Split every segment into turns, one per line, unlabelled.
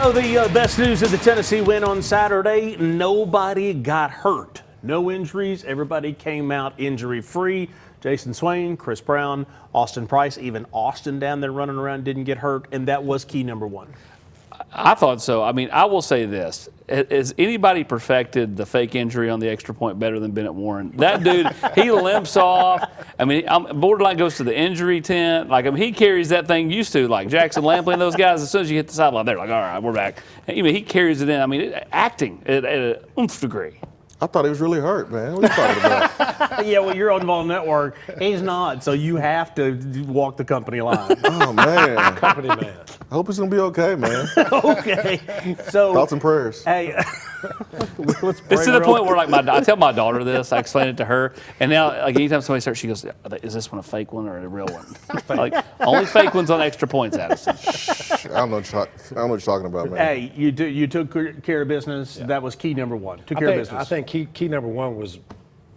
Oh, the best news of the Tennessee win on Saturday, nobody got hurt. No injuries. Everybody came out injury-free. Jason Swain, Chris Brown, Austin Price, even Austin down there running around didn't get hurt, and that was key number one.
I thought so. I mean, I will say this. Has anybody perfected the fake injury on the extra point better than Bennett Warren? That dude, he limps off. I mean, borderline goes to the injury tent. Like, I mean, he carries that thing used to, like Jackson Lampley and those guys, as soon as you hit the sideline, they're like, all right, we're back. And, I mean, he carries it in. I mean, acting at an oomph degree.
I thought he was really hurt, man. What are you talking about?
Yeah, well, you're on the Vol Network. He's not, so you have to walk the company line.
Oh, man.
Company man.
I hope it's going to be okay, man.
Okay. So
Thoughts and prayers.
Hey,
It's to the point where, like, I tell my daughter this, I explain it to her, and now, like, anytime somebody starts, she goes, is this one a fake one or a real one? Like, only fake ones on extra points, Addison.
I don't know what you're talking about, man.
hey, you took care of business. Yeah. That was key number one. Took care of business.
I think key number one was,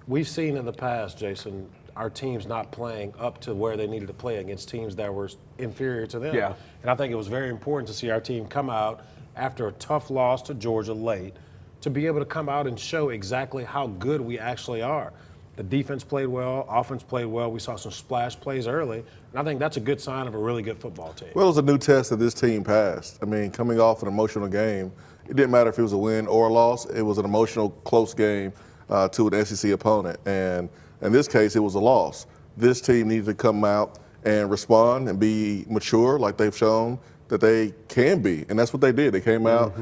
we've seen in the past, Jason, our teams not playing up to where they needed to play against teams that were inferior to them.
Yeah.
And I think it was very important to see our team come out after a tough loss to Georgia late, to be able to come out and show exactly how good we actually are. The defense played well, offense played well. We saw some splash plays early, and I think that's a good sign of a really good football team.
Well, it was a new test that this team passed. I mean, coming off an emotional game, it didn't matter if it was a win or a loss. It was an emotional, close game to an SEC opponent, and in this case, it was a loss. This team needed to come out and respond and be mature, like they've shown that they can be, and that's what they did. They came out.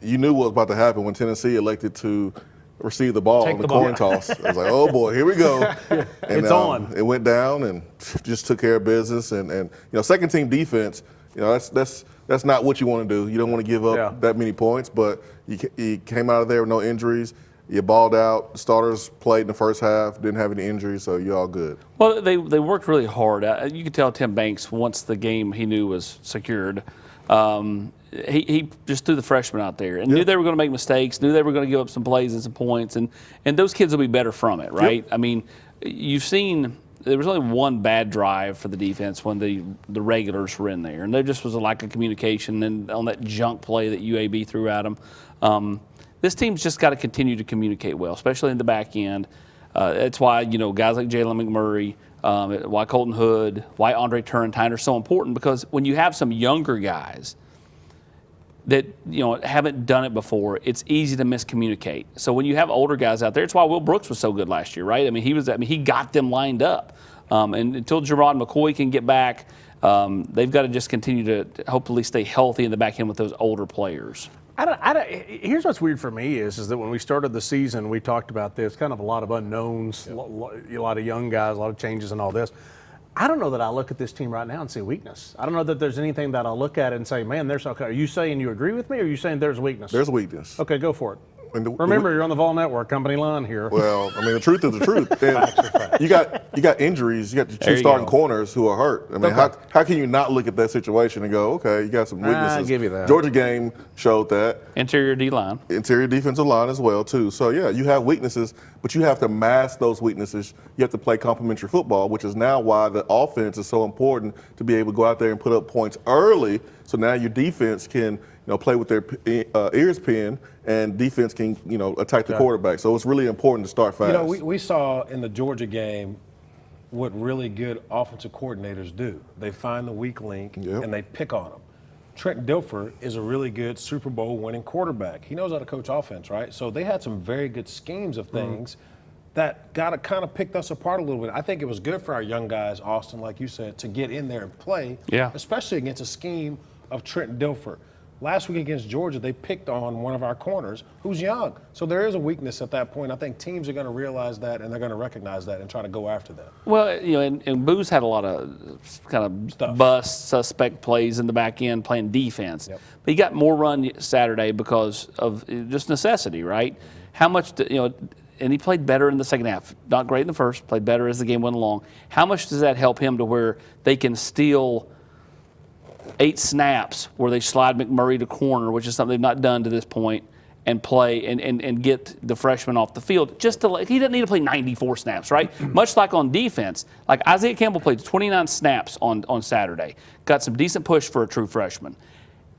You knew what was about to happen when Tennessee elected to receive the ball in the coin toss. I was like, oh boy, here we go. And,
it's on.
It went down and just took care of business. And you know, second team defense, you know, that's not what you want to do. You don't want to give up that many points, but you came out of there with no injuries. You balled out. The starters played in the first half, didn't have any injuries, so you're all good.
Well, they worked really hard. You could tell Tim Banks, once the game he knew was secured, he just threw the freshmen out there and knew they were going to make mistakes, knew they were going to give up some plays and some points, and those kids will be better from it, right? I mean, you've seen there was only one bad drive for the defense when the regulars were in there, and there just was a lack of communication and on that junk play that UAB threw at them. This team's just got to continue to communicate well, especially in the back end. That's why, you know, guys like Jaylan McMurray, why Colton Hood, why Andre Turrentine are so important, because when you have some younger guys that, you know, haven't done it before, it's easy to miscommunicate. So when you have older guys out there, it's why Will Brooks was so good last year, right? I mean, he got them lined up. And until Jerrod McCoy can get back, they've got to just continue to hopefully stay healthy in the back end with those older players.
Here's what's weird for me is that when we started the season, we talked about this, kind of a lot of unknowns, a lot of young guys, a lot of changes and all this. I don't know that I look at this team right now and see weakness. I don't know that there's anything that I'll look at and say, man, there's okay. Are you saying you agree with me, or are you saying there's weakness?
There's weakness.
Okay, go for it. Remember, you're on the Vol Network, company line here.
Well, I mean, the truth is the truth. And you got injuries. You got your two starting corners who are hurt. I mean, how can you not look at that situation and go, okay, you got some weaknesses?
I'll give you that.
Georgia game showed that.
Interior D-line.
Interior defensive line as well, too. So, yeah, you have weaknesses, but you have to mask those weaknesses. You have to play complementary football, which is now why the offense is so important, to be able to go out there and put up points early, so now your defense can play with their ears pinned, and defense can, attack the quarterback. So it's really important to start fast.
We saw in the Georgia game what really good offensive coordinators do. They find the weak link and they pick on them. Trent Dilfer is a really good Super Bowl winning quarterback. He knows how to coach offense, right? So they had some very good schemes of things that kind of picked us apart a little bit. I think it was good for our young guys, Austin, like you said, to get in there and play, especially against a scheme of Trent Dilfer. Last week against Georgia, they picked on one of our corners who's young. So there is a weakness at that point. I think teams are going to realize that, and they're going to recognize that and try to go after that.
Well, and Boo's had a lot of kind of bust, suspect plays in the back end playing defense. But he got more run Saturday because of just necessity, right? How much, and he played better in the second half. Not great in the first, played better as the game went along. How much does that help him to where they can steal 8 snaps where they slide McMurray to corner, which is something they've not done to this point, and play and get the freshman off the field? He doesn't need to play 94 snaps, right? Much like on defense, like Isaiah Campbell played 29 snaps on Saturday, got some decent push for a true freshman.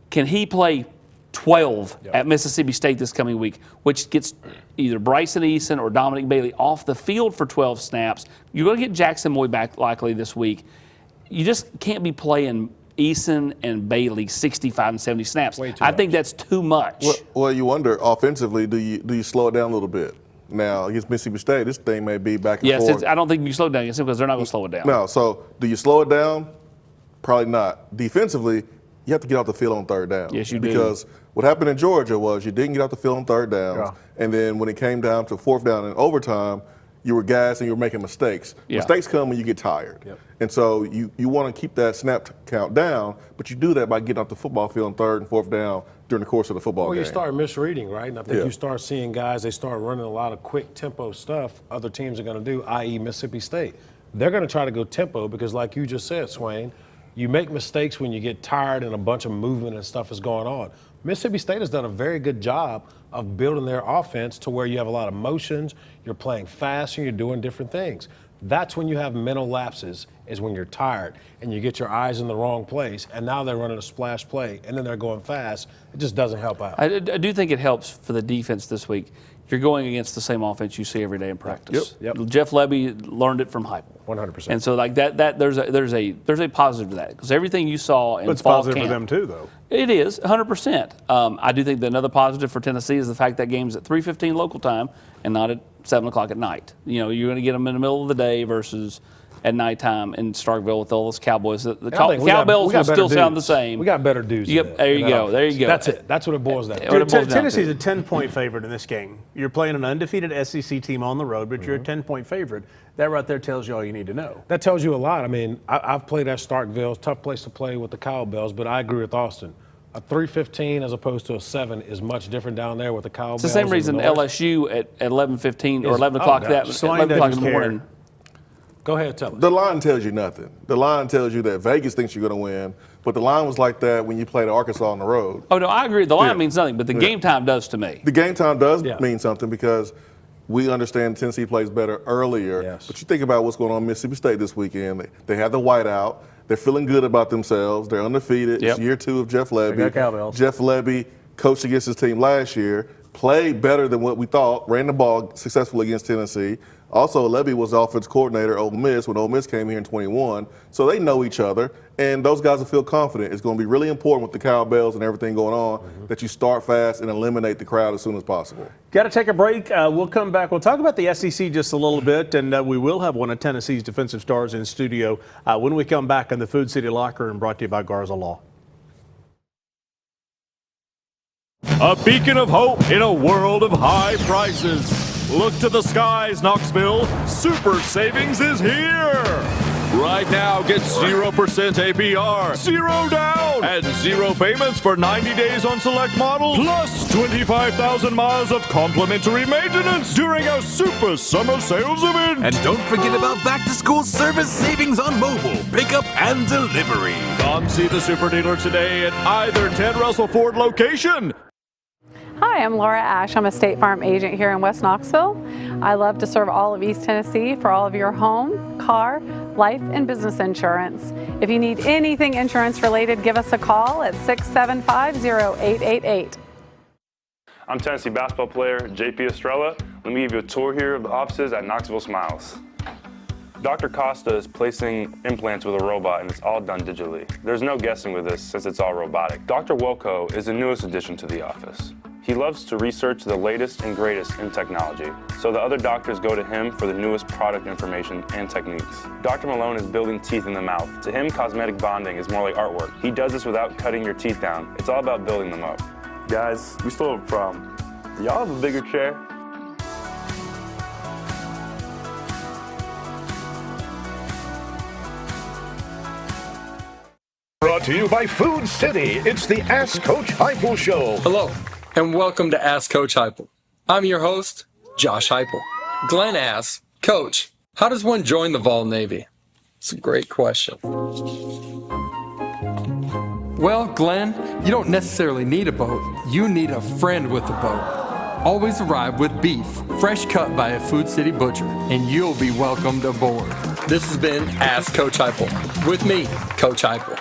Can he play 12 at Mississippi State this coming week, which gets either Bryson Eason or Dominic Bailey off the field for 12 snaps? You're going to get Jackson Moy back likely this week. You just can't be playing Eason and Bailey 65 and 70 snaps. I think that's too much.
Well, you wonder offensively, do you slow it down a little bit? Now against Mississippi State, this thing may be back and forth.
Yes, I don't think you slow it down against them because they're not going to slow it down.
No, so do you slow it down? Probably not. Defensively, you have to get off the field on third down.
Yes, you do.
Because what happened in Georgia was you didn't get off the field on third downs, and then when it came down to fourth down and overtime, you were gassed and you were making mistakes. Mistakes come when you get tired. And so you want to keep that snap count down, but you do that by getting off the football field on third and fourth down during the course of the football game.
Well, you start misreading, right? And I think you start seeing guys, they start running a lot of quick tempo stuff other teams are going to do, i.e. Mississippi State. They're going to try to go tempo because like you just said, Swain, you make mistakes when you get tired and a bunch of movement and stuff is going on. Mississippi State has done a very good job of building their offense to where you have a lot of motions, you're playing fast, and you're doing different things. That's when you have mental lapses, is when you're tired and you get your eyes in the wrong place, and now they're running a splash play, and then they're going fast. It just doesn't help out.
I do think it helps for the defense this week. You're going against the same offense you see every day in practice. Jeff Lebby learned it from Heupel.
100%.
And so like that there's a positive to that because everything you saw in
It's
fall
positive
camp,
for them too, though.
It is 100%. I do think that another positive for Tennessee is the fact that game's at 3:15 local time and not at 7 o'clock at night. You know, you're going to get them in the middle of the day versus at nighttime in Starkville with all those Cowboys. The cowbells will still sound the same.
We got better dudes.
There you go. There you go.
That's it. That's what it boils down to.
Tennessee's a 10-point favorite in this game. You're playing an undefeated SEC team on the road, but you're a 10-point favorite. That right there tells you all you need to know.
That tells you a lot. I mean, I've played at Starkville. It's a tough place to play with the Cowbells, but I agree with Austin. A 3:15 as opposed to a 7 is much different down there with the Cowbells.
It's the same reason LSU at 11:15 or 11 o'clock in the morning.
Go ahead, tell us.
The line tells you nothing. The line tells you that Vegas thinks you're going to win, but the line was like that when you played Arkansas on the road.
Oh, no, I agree. The line means nothing, but the game time does to me.
The game time does mean something because we understand Tennessee plays better earlier. But you think about what's going on in Mississippi State this weekend. They have the whiteout. They're feeling good about themselves. They're undefeated. It's year 2 of Jeff Lebby. Jeff Lebby coached against his team last year, played better than what we thought, ran the ball successfully against Tennessee. Also, Lebby was the offense coordinator at Ole Miss when Ole Miss came here in 21. So they know each other, and those guys will feel confident. It's going to be really important with the Cowbells and everything going on that you start fast and eliminate the crowd as soon as possible.
Got to take a break. We'll come back. We'll talk about the SEC just a little bit, and we will have one of Tennessee's defensive stars in studio when we come back in the Food City Locker Room, brought to you by Garza Law.
A beacon of hope in a world of high prices. Look to the skies, Knoxville. Super Savings is here. Right now, get 0% APR, 0 down, and 0 payments for 90 days on select models, plus 25,000 miles of complimentary maintenance during our Super Summer Sales event.
And don't forget about back-to-school service savings on mobile, pickup, and delivery.
Come see the Super Dealer today at either Ted Russell Ford location.
Hi, I'm Laura Ash. I'm a State Farm agent here in West Knoxville. I love to serve all of East Tennessee for all of your home, car, life, and business insurance. If you need anything insurance related, give us a call at 675-0888.
I'm Tennessee basketball player JP Estrella. Let me give you a tour here of the offices at Knoxville Smiles. Dr. Costa is placing implants with a robot, and it's all done digitally. There's no guessing with this since it's all robotic. Dr. Wilco is the newest addition to the office. He loves to research the latest and greatest in technology, so the other doctors go to him for the newest product information and techniques. Dr. Malone is building teeth in the mouth. To him, cosmetic bonding is more like artwork. He does this without cutting your teeth down. It's all about building them up. Guys, we still have a problem. Do y'all have a bigger chair?
Brought to you by Food City. It's the Ask Coach Heupel Show.
Hello, and welcome to Ask Coach Heupel. I'm your host, Josh Heupel. Glenn asks, Coach, how does one join the Vol Navy? It's a great question. Well, Glenn, you don't necessarily need a boat. You need a friend with a boat. Always arrive with beef, fresh cut by a Food City butcher, and you'll be welcomed aboard. This has been Ask Coach Heupel. With me, Coach Heupel.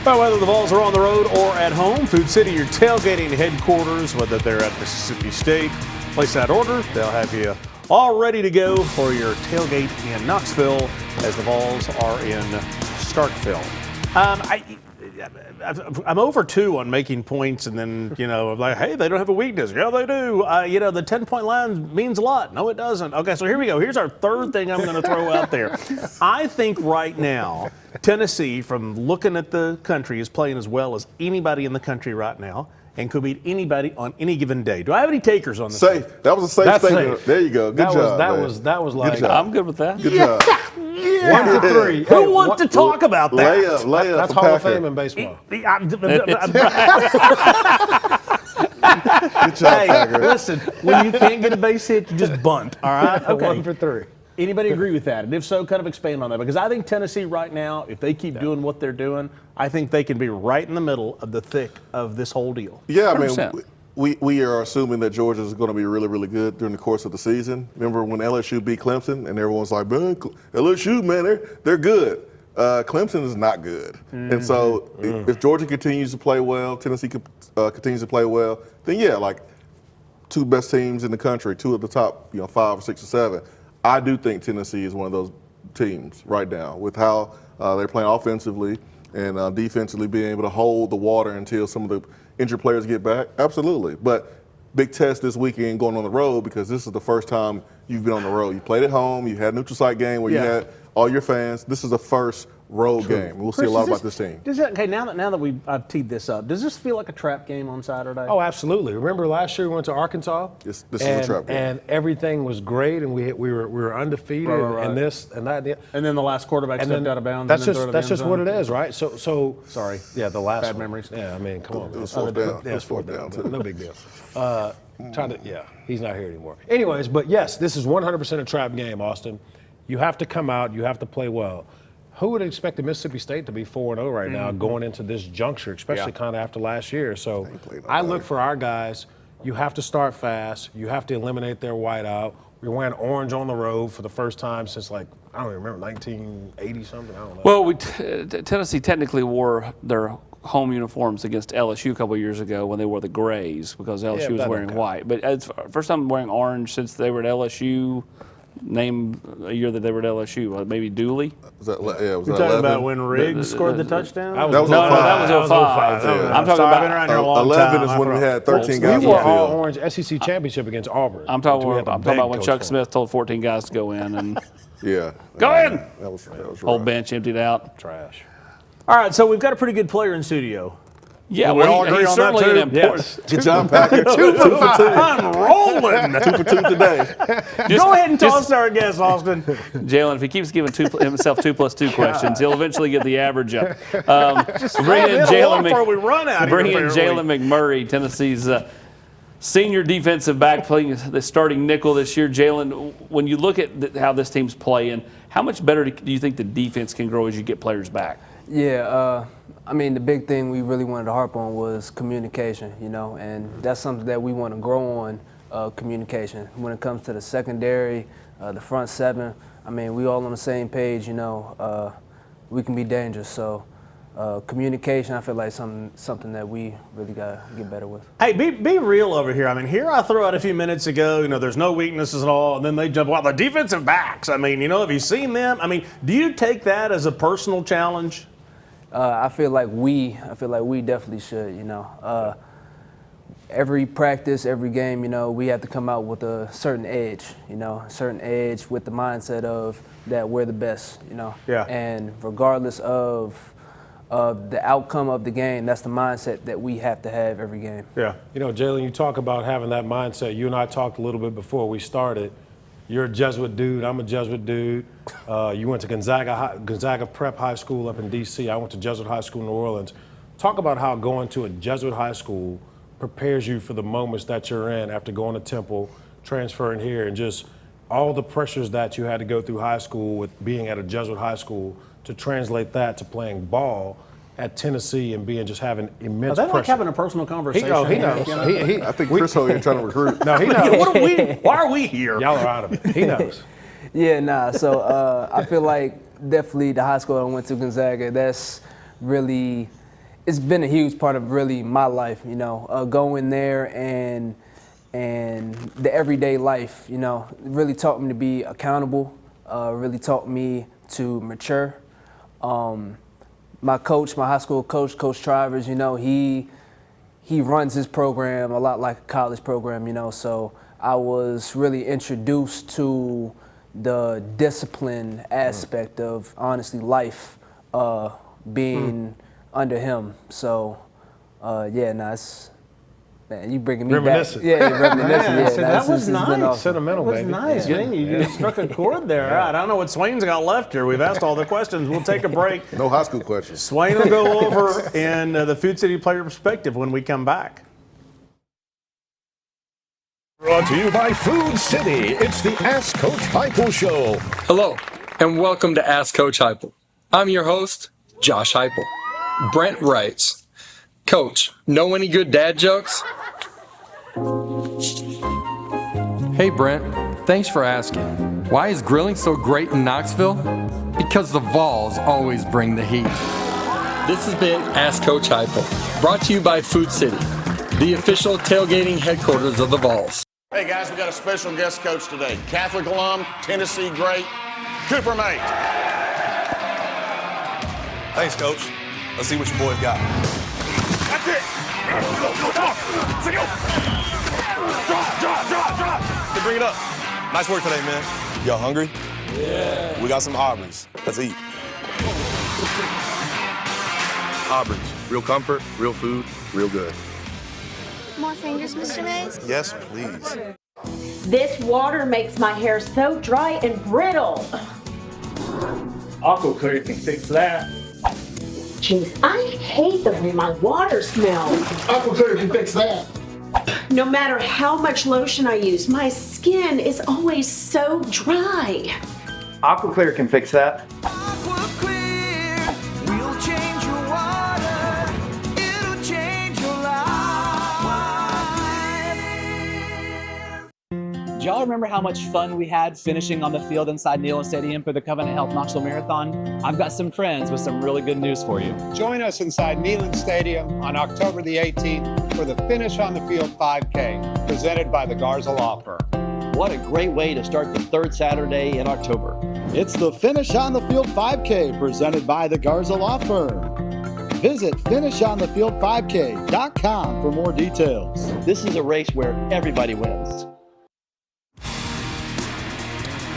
Well, whether the Vols are on the road or at home, Food City, your tailgating headquarters, whether they're at Mississippi State, place that order. They'll have you all ready to go for your tailgate in Knoxville as the Vols are in Starkville. I'm over 2 on making points, and then, like, hey, they don't have a weakness. Yeah, they do. The 10-point line means a lot. No, it doesn't. Okay, so here we go. Here's our third thing I'm going to throw out there. I think right now, Tennessee, from looking at the country, is playing as well as anybody in the country right now and could beat anybody on any given day. Do I have any takers on this?
Safe. That was a safe statement. There you go. Good job.
That was like.
I'm good with that.
Good job.
Yeah. 1 to 3.
Who wants to talk about that?
Layup.
That's Hall of Fame in baseball.
Good job,
Hey, listen, when you can't get a base hit, you just bunt, all right? Okay.
1 for 3.
Anybody agree with that? And if so, kind of expand on that. Because I think Tennessee right now, if they keep doing what they're doing, I think they can be right in the middle of the thick of this whole deal.
Yeah, I mean,
100%.
we are assuming that Georgia is going to be really, really good during the course of the season. Remember when LSU beat Clemson and everyone's like, man, LSU, man, they're good. Clemson is not good. And so if Georgia continues to play well, Tennessee continues to play well, then yeah, like 2 best teams in the country, 2 of the top 5 or 6 or 7. I do think Tennessee is one of those teams right now with how they're playing offensively and defensively, being able to hold the water until some of the injured players get back. Absolutely. But big test this weekend going on the road, because this is the first time you've been on the road. You played at home. You had a neutral site game where you had all your fans. This is the first road game. We'll see a lot about this team.
Okay, now that I've teed this up, does this feel like a trap game on Saturday?
Oh, absolutely. Remember last year we went to Arkansas?
This is a trap game.
And everything was great, and we were undefeated,
Right.
and this and that.
And then the last quarterback stepped out of bounds.
That's just what it is, right? So
sorry.
Yeah, the last
Bad
one.
memories.
Yeah, I mean, come on.
It was 4th down.
Yeah,
It was 4th down, too.
No big deal. He's not here anymore. Anyways, but yes, this is 100% a trap game, Austin. You have to come out. You have to play well. Who would expect the Mississippi State to be 4-0 right now going into this juncture, especially kind of after last year? So I look for our guys. You have to start fast. You have to eliminate their whiteout. We're wearing orange on the road for the first time since, like, I don't even remember, 1980 something. I don't know.
Well, Tennessee technically wore their home uniforms against LSU a couple of years ago when they wore the grays, because LSU was wearing white. But it's first time wearing orange since they were at LSU. Name a year that they were at LSU. Maybe Dooley.
Was that
You're
that
talking
11?
about when Riggs scored the touchdown?
That was
No,
05.
that was 05. I'm talking
I've been around here a long
11
time.
is when we had 13 guys
We
on
wore
the
all
field.
orange SEC championship against Auburn.
I'm talking
We had to
about
beg
when
Coach
Chuck
for it.
Smith told 14 guys to go in and
Yeah.
go in.
That was
Whole
right.
bench emptied out.
Trash.
All right, so we've got a pretty good player in studio.
Yeah,
We all
well,
agree
he's
on that
certainly
too?
an important.
Yes.
Good job, Packer. 2 for 2.
I'm rolling.
2 for 2 today.
Go ahead and toss our guest, Austin.
Jalen, if he keeps giving himself 2 plus 2 questions, he'll eventually get the average up. Bring in
before we run out
Bring
here,
in Jaylan McMurray, Tennessee's senior defensive back, playing the starting nickel this year. Jalen, when you look at how this team's playing, how much better do you think the defense can grow as you get players back?
Yeah, I mean, the big thing we really wanted to harp on was communication, and that's something that we want to grow on, communication. When it comes to the secondary, the front 7, I mean, we all on the same page, we can be dangerous. So communication, I feel like something that we really got to get better with.
Hey, be real over here. I mean, here I threw out a few minutes ago, there's no weaknesses at all, and then they jump, the defensive backs. I mean, have you seen them? I mean, do you take that as a personal challenge?
I feel like we definitely should, every practice, every game, we have to come out with a certain edge, with the mindset of that we're the best,
Yeah.
And regardless of the outcome of the game, that's the mindset that we have to have every game.
Yeah.
Jalen, you talk about having that mindset. You and I talked a little bit before we started. You're a Jesuit dude. I'm a Jesuit dude. You went to Gonzaga Prep High School up in D.C. I went to Jesuit High School in New Orleans. Talk about how going to a Jesuit high school prepares you for the moments that you're in after going to Temple, transferring here, and just all the pressures that you had to go through high school with being at a Jesuit high school to translate that to playing ball at Tennessee and having immense
Are they
pressure.
like having a personal conversation?
He knows.
I think Chris over here trying to recruit.
No, he knows.
Why are we here?
Y'all are out of it. He knows.
Yeah, nah. So I feel like definitely the high school I went to, Gonzaga, that's really it's been a huge part of really my life, you know, going there and the everyday life, you know, it really taught me to be accountable, really taught me to mature. My coach, my high school coach, Coach Travers, you know, he runs his program a lot like a college program, you know, so I was really introduced to the discipline aspect of, honestly, life being under him. So, it's, man, you bringing me
Reminiscent.
back. Yeah, reminiscent.
Yeah, so that was
it's been
nice.
awesome.
Sentimental,
That was
baby.
nice, man. You struck a chord there. All right, I don't know what Swain's got left here. We've asked all the questions. We'll take a break.
No high school questions.
Swain will go over in the Food City Player Perspective when we come back.
Brought to you by Food City. It's the Ask Coach Heupel Show.
Hello, and welcome to Ask Coach Heupel. I'm your host, Josh Heupel. Brent writes, Coach, know any good dad jokes? Hey Brent, thanks for asking. Why is grilling so great in Knoxville? Because the Vols always bring the heat. This has been Ask Coach Heupel, brought to you by Food City, the official tailgating headquarters of the Vols.
Hey guys, we got a special guest coach today. Catholic alum, Tennessee great, Cooper Mate.
Thanks, Coach. Let's see what your boys got.
That's it.
Hey, bring it up. Nice work today, man. Y'all hungry? Yeah. We got some Auburn's. Let's eat. Auburn's. Real comfort, real food, real good.
More fingers, Mr. Mays?
Yes, please.
This water makes my hair so dry and brittle.
Aqua Clear can fix that.
Jeez, I hate the way my water smells.
Aqua Clear can fix that.
No matter how much lotion I use, my skin is always so dry.
Aqua Clear can fix that.
Do y'all remember how much fun we had finishing on the field inside Neyland Stadium for the Covenant Health Knoxville Marathon? I've got some friends with some really good news for you.
Join us inside Neyland Stadium on October the 18th for the Finish on the Field 5K, presented by the Garza Law Firm.
What a great way to start the third Saturday in October.
It's the Finish on the Field 5K, presented by the Garza Law Firm. Visit finishonthefieldvk.com for more details.
This is a race where everybody wins.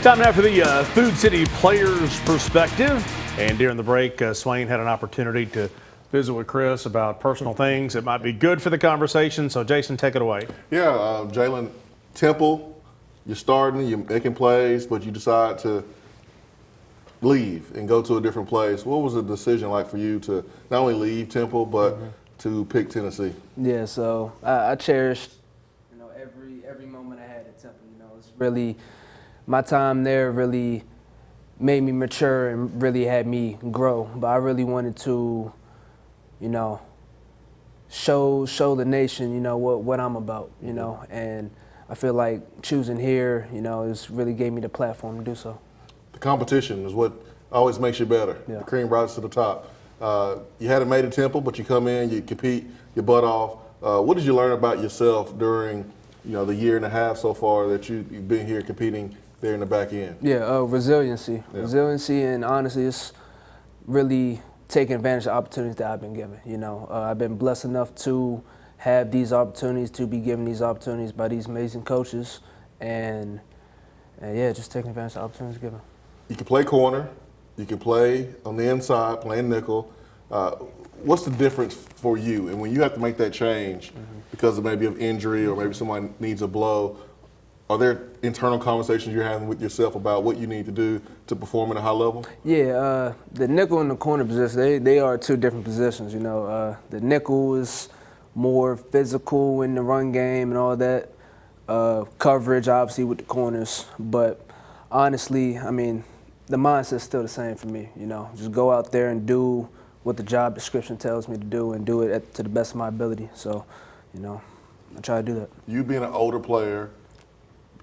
Time now for the Food City Players Perspective. And during the break, Swain had an opportunity to visit with Chris about personal things that might be good for the conversation. So, Jason, take it away.
Yeah, Jaylen, Temple, you're starting, you're making plays, but you decide to leave and go to a different place. What was the decision like for you to not only leave Temple, but to pick Tennessee?
Yeah, so I cherished, every moment I had at Temple. It's really my time there really made me mature and really had me grow. But I really wanted to, show the nation, what I'm about, and I feel like choosing here, it's really gave me the platform to do so.
The competition is what always makes you better.
Yeah.
The cream rises to the top. You hadn't made a Temple, but you come in, you compete, your butt off. What did you learn about yourself during, the year and a half so far that you've been here competing there in the back end?
Yeah, resiliency. Yeah. Resiliency, and honestly, it's really taking advantage of opportunities that I've been given. I've been blessed enough to have these opportunities, to be given these opportunities by these amazing coaches, and just taking advantage of opportunities given.
You can play corner, you can play on the inside, playing nickel. What's the difference for you? And when you have to make that change because of maybe of injury or maybe someone needs a blow, are there internal conversations you're having with yourself about what you need to do to perform at a high level?
Yeah, the nickel and the corner position, they are two different positions. The nickel is more physical in the run game and all that. Coverage, obviously, with the corners. But honestly, the mindset's still the same for me. Just go out there and do what the job description tells me to do and do it to the best of my ability. So, I try to do that.
You being an older player,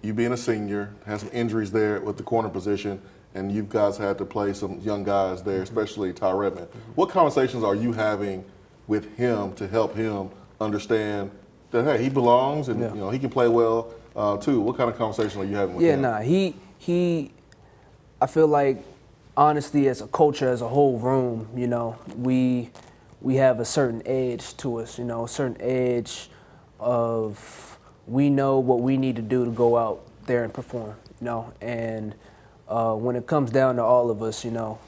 you being a senior, had some injuries there with the corner position, and you guys had to play some young guys there, especially Ty Redmond. What conversations are you having with him to help him understand that, hey, he belongs and he can play well too? What kind of conversation are you having with him?
He I feel like, honestly, as a culture, as a whole room, we have a certain edge to us, a certain edge of we know what we need to do to go out there and perform, and when it comes down to all of us,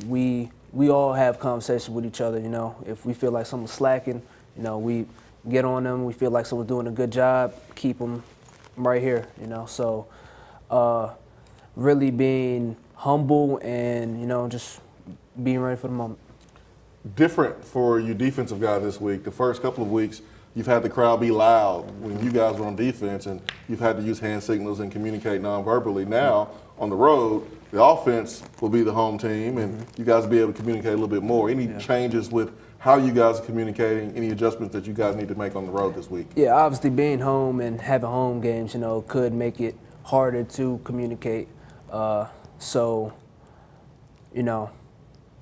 we all have conversations with each other, if we feel like someone's slacking, we get on them, we feel like someone's doing a good job, keep them right here, so really being humble and, just being ready for the moment.
Different for you defensive guy this week. The first couple of weeks, you've had the crowd be loud when you guys were on defense, and you've had to use hand signals and communicate non-verbally. Now, on the road, the offense will be the home team, and you guys will be able to communicate a little bit more. Any changes with how you guys are communicating, any adjustments that you guys need to make on the road this week?
Yeah, obviously being home and having home games, could make it harder to communicate. So,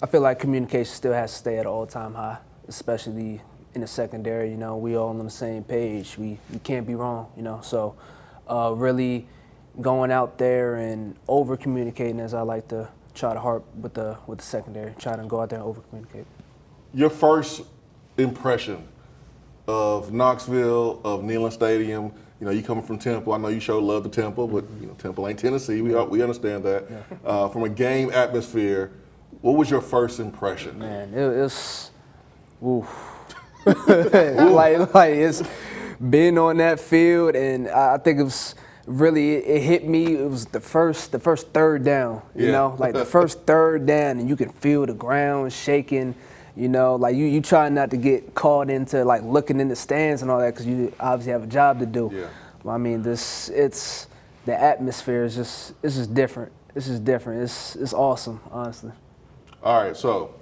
I feel like communication still has to stay at an all-time high, especially in the secondary. We all on the same page. We can't be wrong, So really going out there and over-communicating, as I like to try to harp with the secondary, try to go out there and over-communicate.
Your first impression of Knoxville, of Neyland Stadium, you coming from Temple. I know you show love to Temple, but Temple ain't Tennessee. We understand that. Yeah. From a game atmosphere, what was your first impression?
Man, it was, oof. like it's been on that field, and I think it was really it hit me. It was the first third down. Like the first third down, and you can feel the ground shaking. Like you try not to get caught into like looking in the stands and all that, because you obviously have a job to do.
Yeah.
I mean, the atmosphere is just different. It's just different. It's awesome, honestly.
All right, so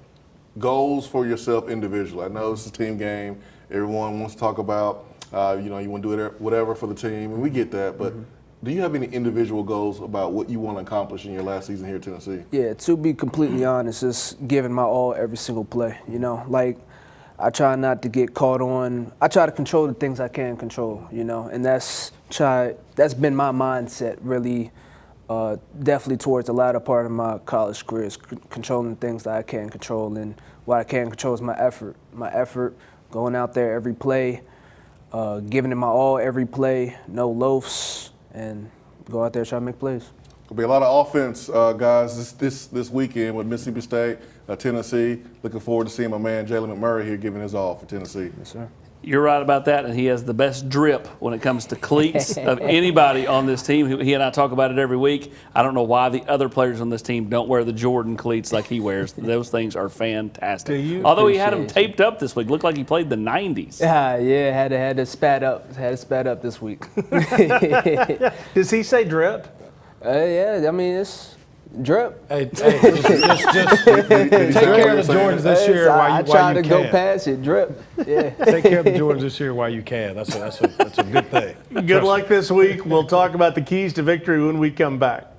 goals for yourself individually. I know it's a team game. Everyone wants to talk about, you want to do whatever for the team, and we get that. But do you have any individual goals about what you want to accomplish in your last season here at Tennessee? Yeah,
to be completely honest, just giving my all every single play. Like I try not to get caught on. I try to control the things I can control. And that's been my mindset really. Definitely towards the latter part of my college career is controlling the things that I can control, and what I can control is my effort. My effort, going out there every play, giving it my all every play, no loafs, and go out there and try to make plays.
There'll be a lot of offense, guys, this weekend with Mississippi State, Tennessee. Looking forward to seeing my man Jaylan McMurray here giving his all for Tennessee.
Yes, sir.
You're right about that, and he has the best drip when it comes to cleats of anybody on this team. He and I talk about it every week. I don't know why the other players on this team don't wear the Jordan cleats like he wears. Those things are fantastic. Although he had them taped up this week. Looked like he played the 90s.
Yeah, had to spat up. Had to spat up this week.
Does he say drip?
Yeah, I mean, it's drip.
Hey, just take care of the Jordans this year while you can.
I try to go past it, drip. Yeah.
Take care of the Jordans this year while you can. That's a good thing.
Good luck this week. We'll talk about the keys to victory when we come back.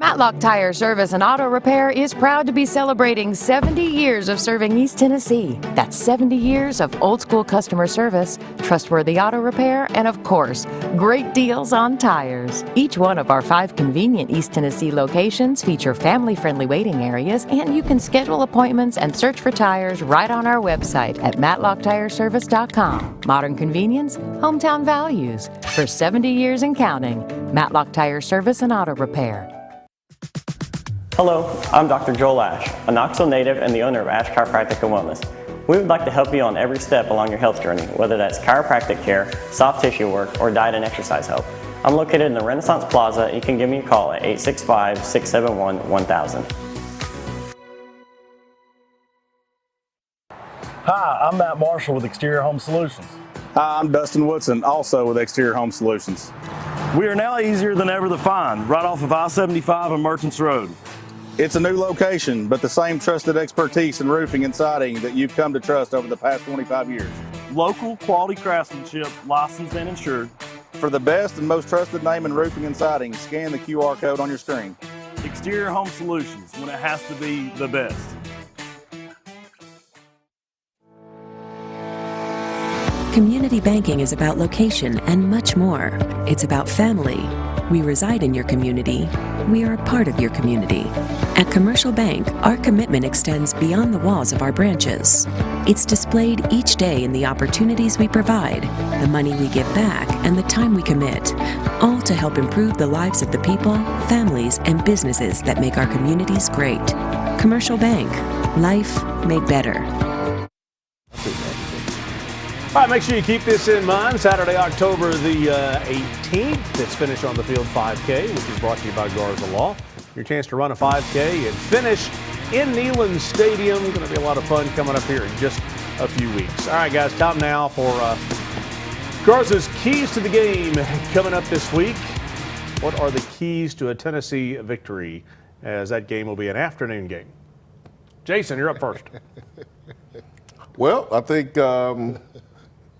Matlock Tire Service and Auto Repair is proud to be celebrating 70 years of serving East Tennessee. That's 70 years of old school customer service, trustworthy auto repair, and of course, great deals on tires. Each one of our 5 convenient East Tennessee locations feature family-friendly waiting areas, and you can schedule appointments and search for tires right on our website at matlocktireservice.com. Modern convenience, hometown values. For 70 years and counting, Matlock Tire Service and Auto Repair.
Hello, I'm Dr. Joel Ash, a Knoxville native and the owner of Ash Chiropractic and Wellness. We would like to help you on every step along your health journey, whether that's chiropractic care, soft tissue work, or diet and exercise help. I'm located in the Renaissance Plaza. You can give me a call at 865-671-1000.
Hi, I'm Matt Marshall with Exterior Home Solutions.
Hi, I'm Dustin Woodson, also with Exterior Home Solutions.
We are now easier than ever to find, right off of I-75 and Merchants Road.
It's a new location, but the same trusted expertise in roofing and siding that you've come to trust over the past 25 years.
Local quality craftsmanship, licensed and insured.
For the best and most trusted name in roofing and siding, scan the QR code on your screen.
Exterior Home Solutions, when it has to be the best.
Community banking is about location and much more. It's about family. We reside in your community. We are a part of your community. At Commercial Bank, our commitment extends beyond the walls of our branches. It's displayed each day in the opportunities we provide, the money we give back, and the time we commit, all to help improve the lives of the people, families, and businesses that make our communities great. Commercial Bank. Life made better.
All right, make sure you keep this in mind. Saturday, October the 18th, it's Finish on the Field 5K, which is brought to you by Garza Law. Your chance to run a 5K and finish in Neyland Stadium. Going to be a lot of fun coming up here in just a few weeks. All right, guys, time now for Garza's Keys to the Game coming up this week. What are the keys to a Tennessee victory, as that game will be an afternoon game? Jason, you're up first.
Well, I think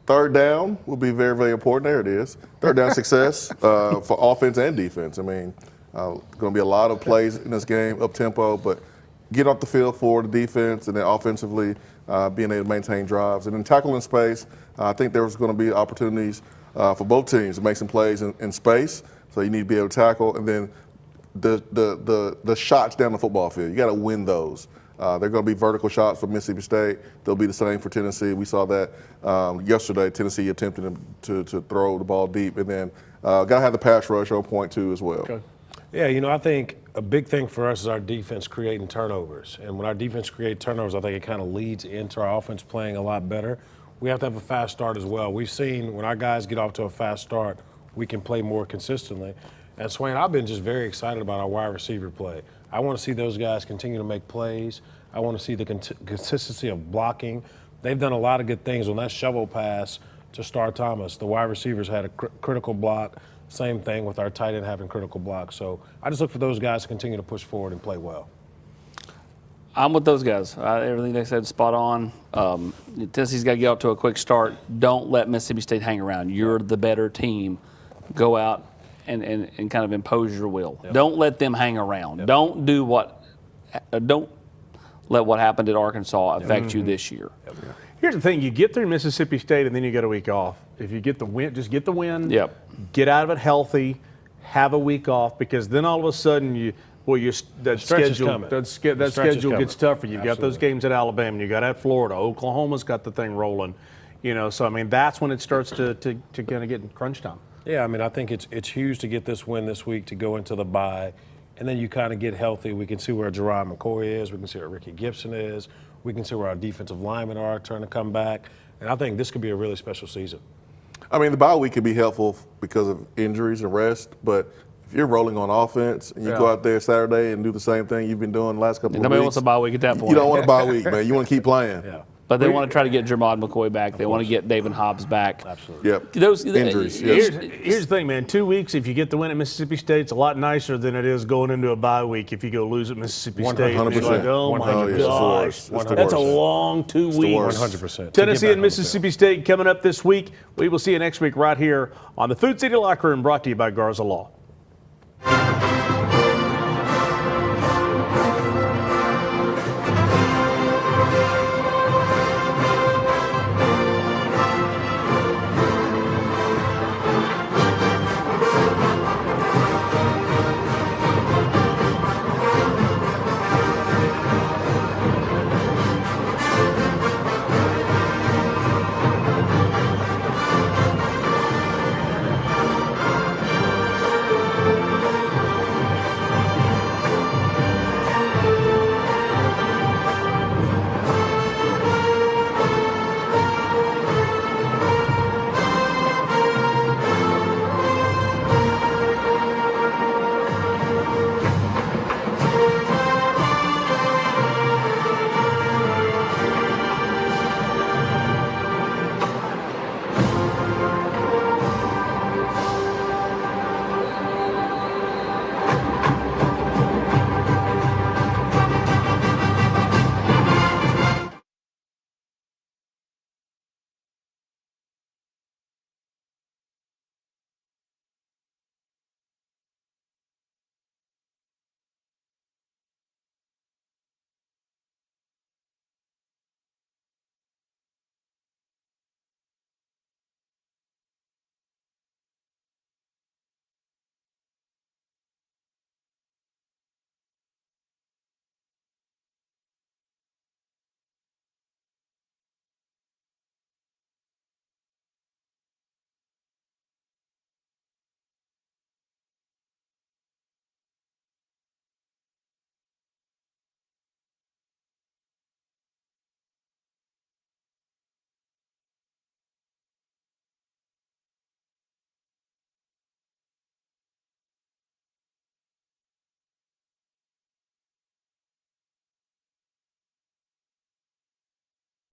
third down will be very, very important. There it is. Third down success for offense and defense. I mean, going to be a lot of plays in this game, up-tempo, but get off the field for the defense, and then offensively being able to maintain drives. And then tackling space, I think there was going to be opportunities for both teams to make some plays in space, so you need to be able to tackle. And then the shots down the football field, you got to win those. They're going to be vertical shots for Mississippi State. They'll be the same for Tennessee. We saw that yesterday. Tennessee attempted to throw the ball deep, and then got to have the pass rush on point too as well.
Okay. Yeah, you know, I think a big thing for us is our defense creating turnovers. And when our defense creates turnovers, I think it kind of leads into our offense playing a lot better. We have to have a fast start as well. We've seen when our guys get off to a fast start, we can play more consistently. And Swain, I've been just very excited about our wide receiver play. I want to see those guys continue to make plays. I want to see the consistency of blocking. They've done a lot of good things on that shovel pass to Star Thomas. The wide receivers had a critical block. Same thing with our tight end having critical blocks. So I just look for those guys to continue to push forward and play well.
I'm with those guys. Everything they said spot on. Tennessee's got to get out to a quick start. Don't let Mississippi State hang around. You're the better team. Go out and kind of impose your will. Yep. Don't let them hang around. Yep. Don't let what happened at Arkansas affect you this year.
Yep. Here's the thing: you get through Mississippi State, and then you get a week off. If you get the win, just get the win.
Yep.
Get out of it healthy. Have a week off, because then all of a sudden that schedule gets tougher. You've got those games at Alabama. You got at Florida. Oklahoma's got the thing rolling. You know, so I mean that's when it starts to kind of get in crunch time.
Yeah, I mean, I think it's huge to get this win this week to go into the bye, and then you kind of get healthy. We can see where Jerron McCoy is. We can see where Ricky Gibson is. We can see where our defensive linemen are trying to come back. And I think this could be a really special season.
I mean, the bye week can be helpful because of injuries and rest, but if you're rolling on offense and you go out there Saturday and do the same thing you've been doing the last couple of weeks.
Nobody wants a bye week at that point.
You don't want a bye week, man. You want to keep playing.
Yeah.
But they want to try to get Jermod McCoy back. They want to get David Hobbs back.
Absolutely.
Yep.
Those
injuries.
Here's the thing, man. 2 weeks, if you get the win at Mississippi State, it's a lot nicer than it is going into a bye week if you go lose at Mississippi State.
100%.
It's like, oh my gosh. That's a long 2 weeks.
100%.
Tennessee and Mississippi State coming up this week. We will see you next week right here on the Food City Locker Room, brought to you by Garza Law.